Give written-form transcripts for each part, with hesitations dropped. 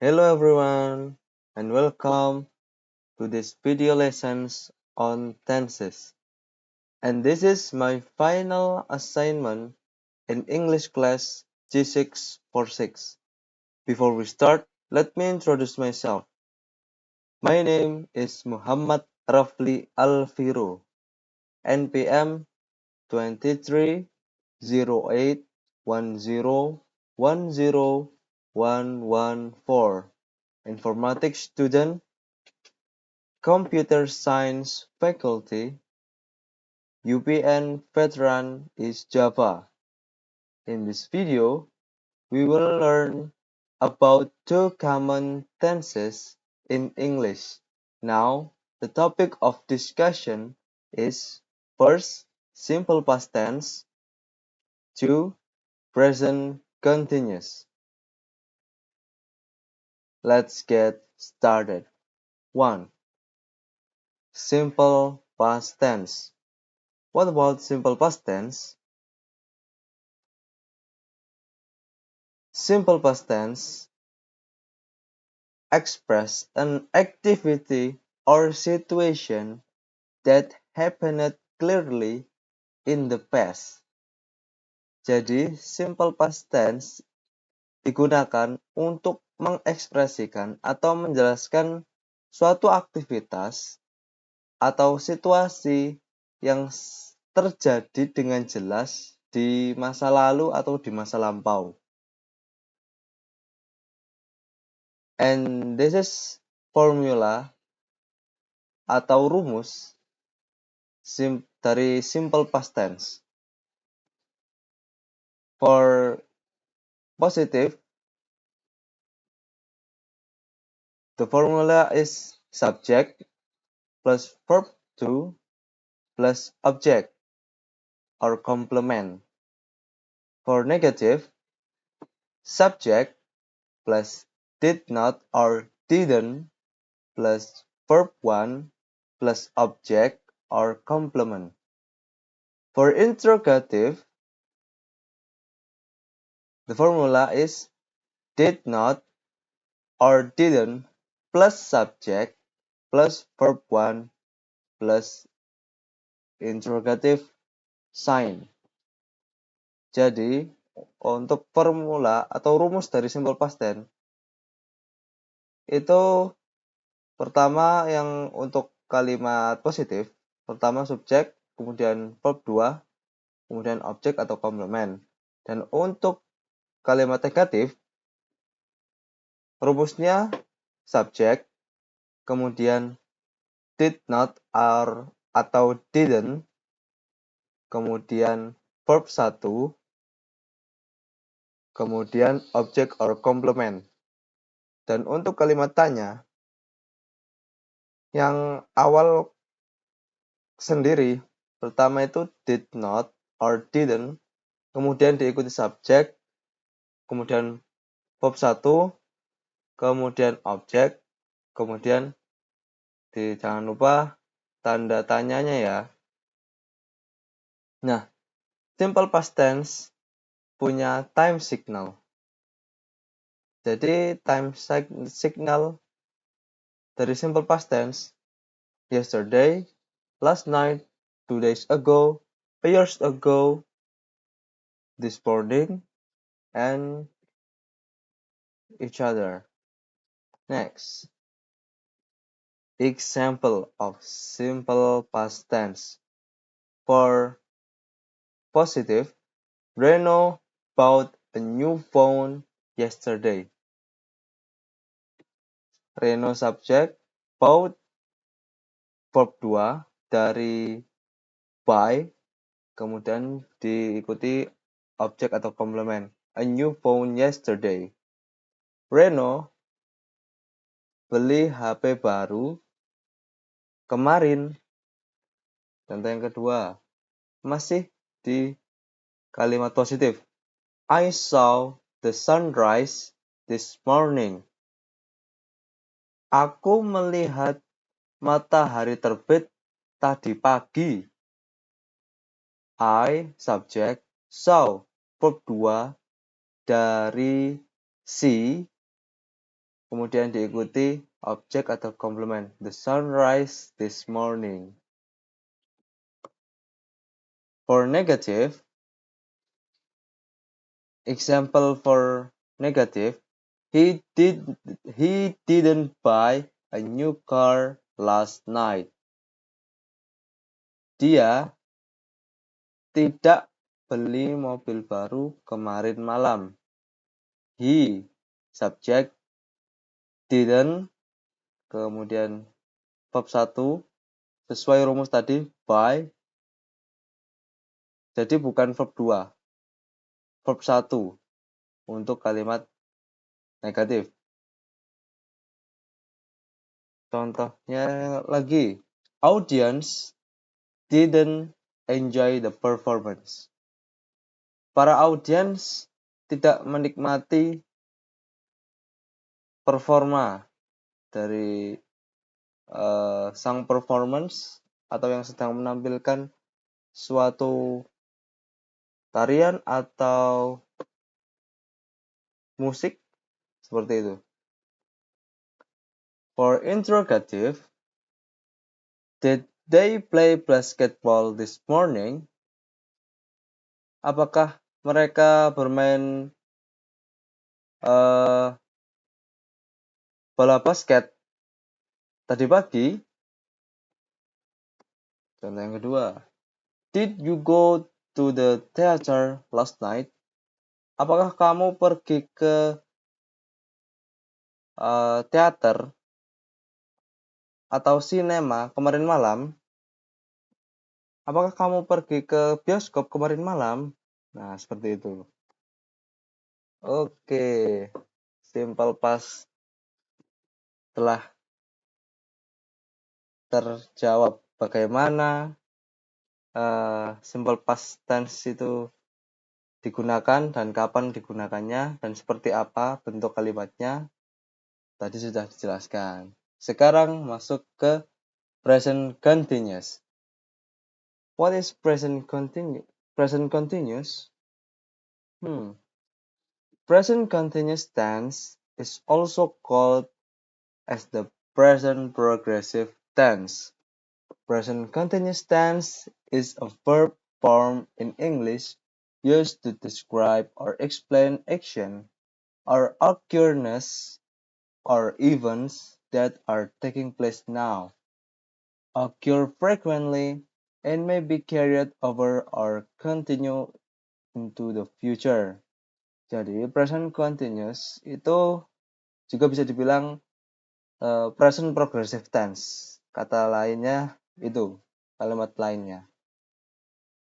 Hello everyone and welcome to this video lessons on tenses. And this is my final assignment in English class G646. Before we start, let me introduce myself. My name is Muhammad Rafli Alviro, NPM 230810101114, informatics student, computer science faculty, UPN veteran is Java. In this video, we will learn about two common tenses in English. Now, the topic of discussion is first, simple past tense, two, present continuous. Let's get started. 1. Simple past tense. What about simple past tense? Simple past tense express an activity or situation that happened clearly in the past. Jadi, simple past tense digunakan untuk mengekspresikan atau menjelaskan suatu aktivitas atau situasi yang terjadi dengan jelas di masa lalu atau di masa lampau. And this is formula atau rumus dari simple past tense. For positive, the formula is subject plus verb to plus object or complement. For negative, subject plus did not or didn't plus verb 1 plus object or complement. For interrogative, the formula is did not or didn't plus subject plus verb 1 plus interrogative sign. Jadi, untuk formula atau rumus dari simple past tense itu pertama yang untuk kalimat positif, pertama subjek, kemudian verb 2, kemudian objek atau komplement. Dan untuk kalimat negatif, rumusnya subjek, kemudian did not or atau didn't, kemudian verb 1, kemudian objek or complement. Dan untuk kalimat tanya, yang awal sendiri, pertama itu did not or didn't, kemudian diikuti subjek, kemudian verb 1, kemudian objek, kemudian jangan lupa tanda tanyanya ya. Nah, simple past tense punya time signal. Jadi time signal dari simple past tense yesterday, last night, 2 days ago, a years ago, this morning, and each other. Next, example of simple past tense. For positive, Reno bought a new phone yesterday. Reno subject, bought verb 2 dari buy, kemudian diikuti objek atau komplement. A new phone yesterday. Reno beli HP baru kemarin. Contoh yang kedua, masih di kalimat positif. I saw the sunrise this morning. Aku melihat matahari terbit tadi pagi. I, subject, saw, verb 2 dari see, kemudian diikuti objek atau komplement. The sunrise this morning. For negative, example for negative, he didn't buy a new car last night. Dia tidak beli mobil baru kemarin malam. He, subject, didn't, kemudian verb 1, sesuai rumus tadi, buy, jadi bukan verb 2, verb 1 untuk kalimat negatif. Contohnya lagi, audience didn't enjoy the performance. Para audiens tidak menikmati performa dari sang performance atau yang sedang menampilkan suatu tarian atau musik seperti itu. For interrogative, did they play basketball this morning? Apakah mereka bermain bola basket tadi pagi? Contoh yang kedua, did you go to the theater last night? Apakah kamu pergi ke teater atau sinema kemarin malam? Apakah kamu pergi ke bioskop kemarin malam? Nah, seperti itu. Oke, simple past telah terjawab bagaimana simple past tense itu digunakan dan kapan digunakannya dan seperti apa bentuk kalimatnya. Tadi sudah dijelaskan. Sekarang masuk ke present continuous. What is present continuous? Present continuous tense is also called as the present progressive tense. Present continuous tense is a verb form in English used to describe or explain action or occurrence or events that are taking place now, occur frequently, and may be carried over or continue into the future. Jadi, present continuous itu juga bisa dibilang present progressive tense. Kata lainnya itu, kalimat lainnya.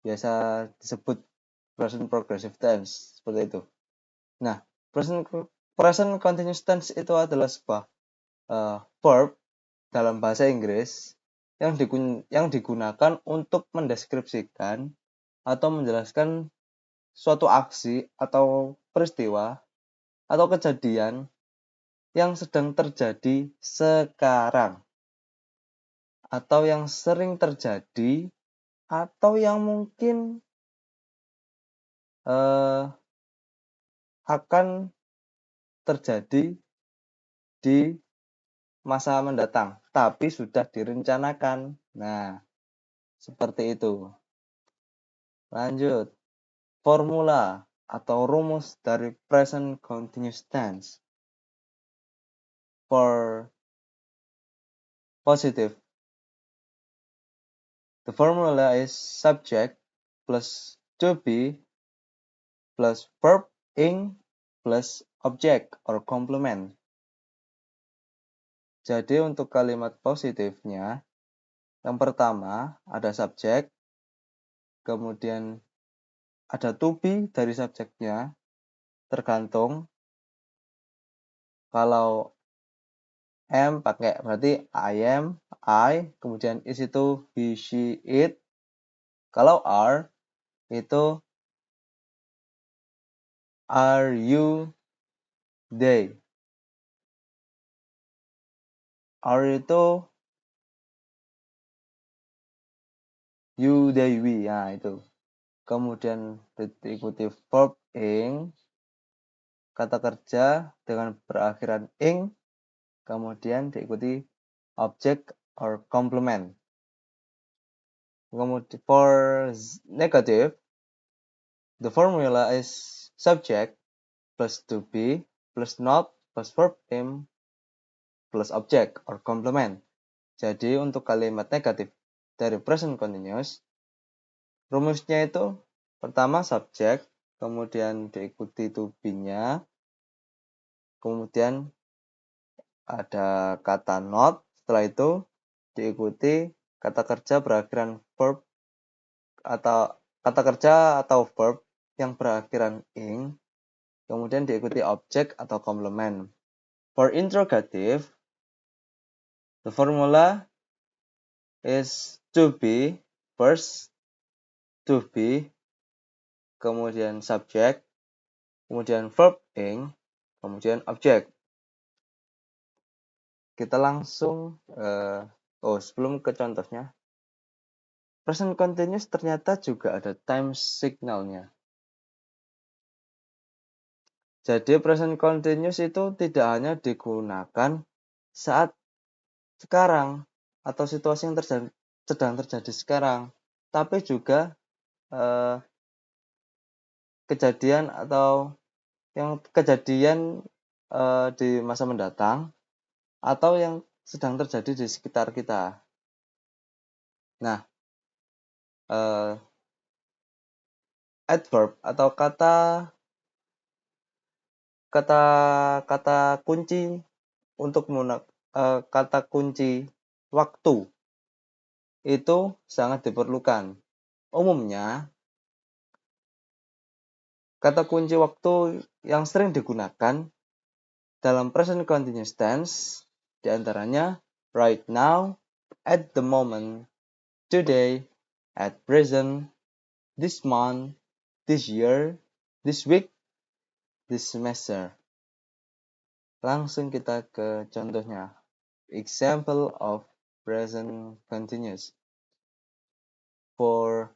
Biasa disebut present progressive tense, seperti itu. Nah, present continuous tense itu adalah sebuah verb dalam bahasa Inggris yang digunakan untuk mendeskripsikan atau menjelaskan suatu aksi atau peristiwa atau kejadian yang sedang terjadi sekarang atau yang sering terjadi atau yang mungkin akan terjadi di masa mendatang, tapi sudah direncanakan. Nah, seperti itu. Lanjut. Formula atau rumus dari present continuous tense. For positive, the formula is subject plus to be plus verb ing plus object or complement. Jadi untuk kalimat positifnya, yang pertama ada subjek, kemudian ada to be dari subjeknya, tergantung. Kalau am pakai berarti I am, I, kemudian is itu he, she, it. Kalau are itu are you, they. Are itu you, they, we. Nah, itu. Kemudian diikuti verb ing, kata kerja dengan berakhiran ing, kemudian diikuti object or complement. Kemudian for negative, the formula is subject plus to be plus not plus verb aim plus object or complement. Jadi untuk kalimat negatif dari present continuous, rumusnya itu pertama subjek, kemudian diikuti to be-nya, kemudian ada kata not, setelah itu diikuti kata kerja berakhiran verb atau kata kerja atau verb yang berakhiran ing, kemudian diikuti objek atau complement. For interrogative, the formula is to be first, to be, kemudian subject, kemudian verb ing, kemudian objek. Kita langsung sebelum ke contohnya, present continuous ternyata juga ada time signalnya. Jadi present continuous itu tidak hanya digunakan saat sekarang atau situasi yang sedang terjadi sekarang, tapi juga kejadian atau yang kejadian di masa mendatang atau yang sedang terjadi di sekitar kita. Nah, adverb atau kata kunci untuk kata kunci waktu itu sangat diperlukan. Umumnya, kata kunci waktu yang sering digunakan dalam present continuous tense diantaranya right now, at the moment, today, at present, this month, this year, this week, this semester. Langsung kita ke contohnya. Example of present continuous. For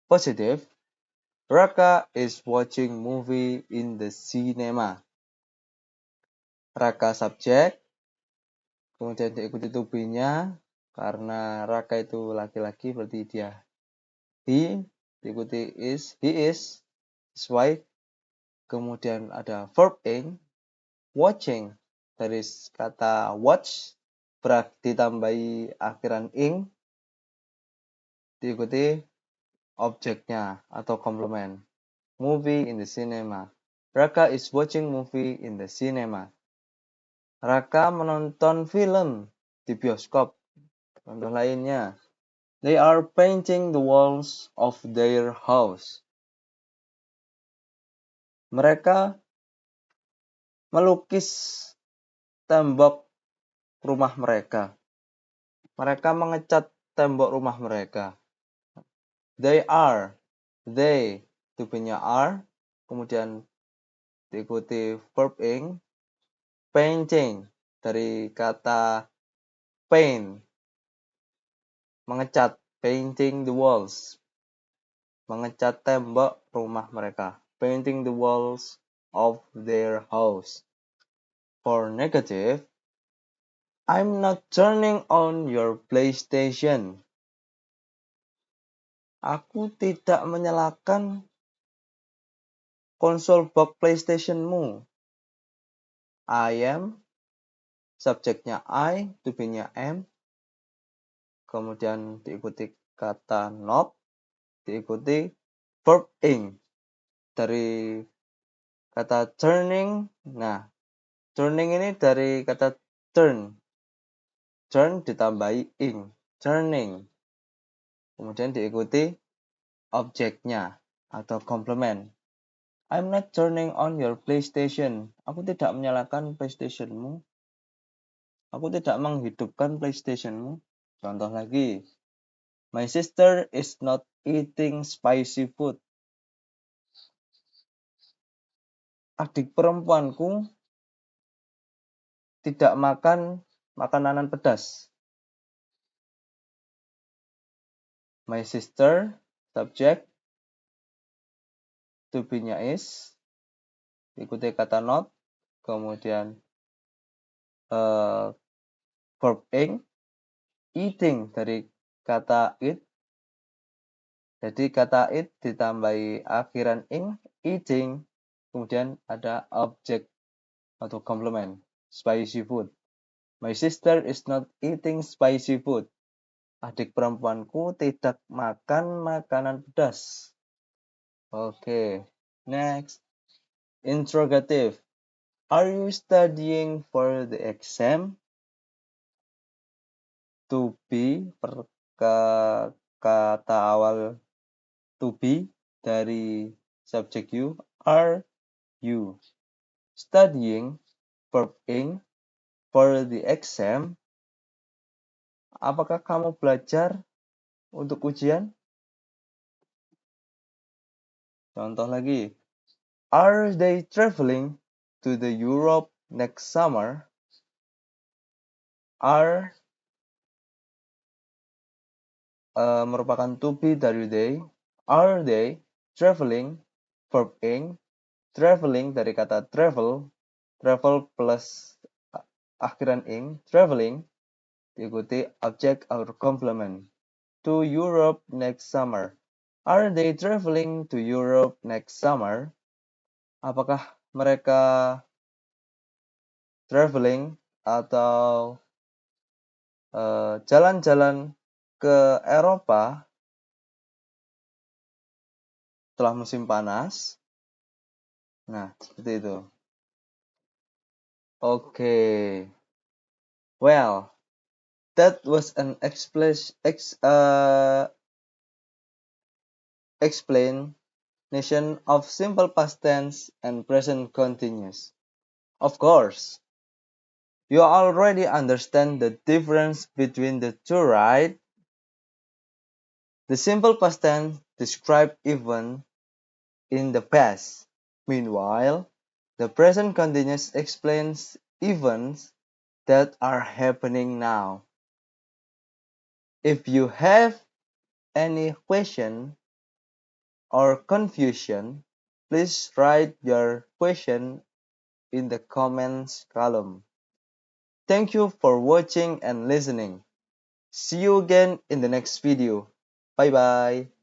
positive, Raka is watching movie in the cinema. Raka subjek, kemudian diikuti to be-nya, karena Raka itu laki-laki berarti dia he, diikuti is, he is, sesuai. Kemudian ada verb ing, watching, dari kata watch, ditambahi akhiran ing, diikuti objeknya atau complement. Movie in the cinema. Raka is watching movie in the cinema. Raka menonton film di bioskop. Contoh lainnya, they are painting the walls of their house. Mereka melukis tembok rumah mereka. Mereka mengecat tembok rumah mereka. They, to be-nya are, kemudian diikuti verb ing, painting, dari kata paint, mengecat, painting the walls, mengecat tembok rumah mereka, painting the walls of their house. For negative, I'm not turning on your PlayStation. Aku tidak menyalakan konsol box PlayStation-mu. I am, subjeknya I, to be-nya am, kemudian diikuti kata not, diikuti verb ing, dari kata turning. Nah, turning ini dari kata turn ditambahi ing, turning, kemudian diikuti objeknya atau complement. I'm not turning on your PlayStation. Aku tidak menyalakan PlayStation-mu. Aku tidak menghidupkan PlayStation-mu. Contoh lagi, my sister is not eating spicy food. Adik perempuanku tidak makan makanan pedas. My sister, subject, to be-nya is, ikuti kata not, kemudian uh, verb ing, eating dari kata eat. Jadi kata eat ditambahi akhiran ing, eating, kemudian ada objek atau complement, spicy food. My sister is not eating spicy food. Adik perempuanku tidak makan makanan pedas. Oke, next. Interrogative. Are you studying for the exam? To be, kata awal to be dari subjek you. Are you studying verb ing for the exam? Apakah kamu belajar untuk ujian? Contoh lagi. Are they traveling to the Europe next summer? Are merupakan to be dari they. Are they traveling? Verb ing. Traveling dari kata travel. Travel plus akhiran ing. Traveling diikuti objek or complement. To Europe next summer. Are they traveling to Europe next summer? Apakah mereka traveling atau jalan-jalan ke Eropa setelah musim panas? Nah, seperti itu. Okay. Well, that was an explanation of simple past tense and present continuous. Of course, you already understand the difference between the two, right? The simple past tense describe events in the past. Meanwhile, the present continuous explains events that are happening now. If you have any question or confusion, please write your question in the comments column. Thank you for watching and listening. See you again in the next video. Bye bye.